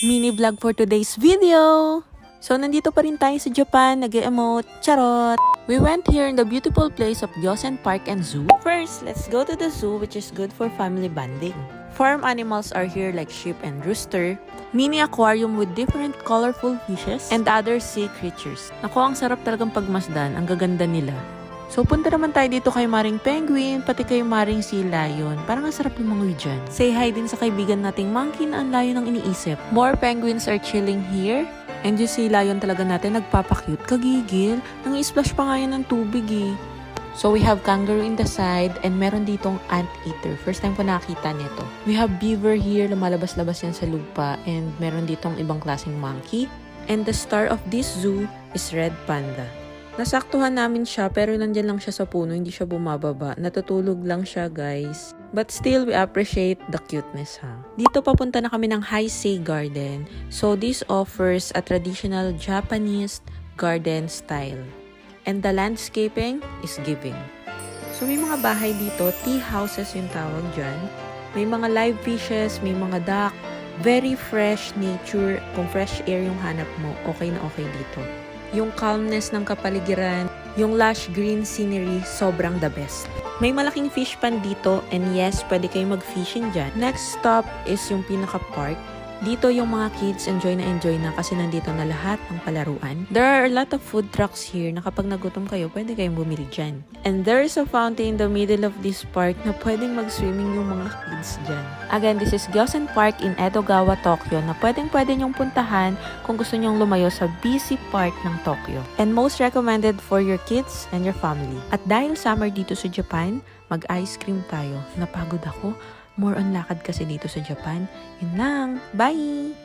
mini vlog for today's video. So, nandito pa rin tayo sa Japan, nag-emote, charot! We went here in the beautiful place of Gyosen Park and Zoo. First, let's go to the zoo, which is good for family bonding. Farm animals are here like sheep and rooster, mini aquarium with different colorful fishes, and other sea creatures. Naku, ang sarap talagang pagmasdan, ang gaganda nila. So, punta naman tayo dito kay Maring Penguin, pati kay Maring Sea Lion. Parang ang sarap lumangoy dyan. Say hi din sa kaibigan nating monkey na ang layo ng iniisip. More penguins are chilling here. And yung Sea Lion talaga natin nagpapakute. Kagigil. Nang-i-splash pa nga yan ng tubig eh. So, we have kangaroo in the side and meron ditong anteater. First time ko nakakita nito. We have beaver here. Lumalabas-labas yan sa lupa. And meron ditong ibang klaseng monkey. And the star of this zoo is red panda. Nasaktuhan namin siya pero nandyan lang siya sa puno, hindi siya bumababa. Natutulog lang siya, guys. But still, we appreciate the cuteness, ha. Dito papunta na kami ng Heisei Garden. So, this offers a traditional Japanese garden style. And the landscaping is giving. So, may mga bahay dito, tea houses yung tawag dyan. May mga live fishes, may mga duck. Very fresh nature. Kung fresh air yung hanap mo, okay na okay dito. Yung calmness ng kapaligiran, yung lush green scenery, sobrang the best. May malaking fish pond dito and yes, pwede kayo mag-fishing dyan. Next stop is yung pinaka-park. Dito yung mga kids enjoy na kasi nandito na lahat ng palaruan. There are a lot of food trucks here na kapag nagutom kayo, pwede kayong bumili dyan. And there is a fountain in the middle of this park na pwedeng mag-swimming yung mga kids dyan. Again, this is Gyosen Park in Edogawa, Tokyo na pwede nyong puntahan kung gusto nyong lumayo sa busy part ng Tokyo. And most recommended for your kids and your family. At dahil summer dito sa Japan, mag-ice cream tayo. Napagod ako. More on lakad kasi dito sa Japan. Yun lang. Bye!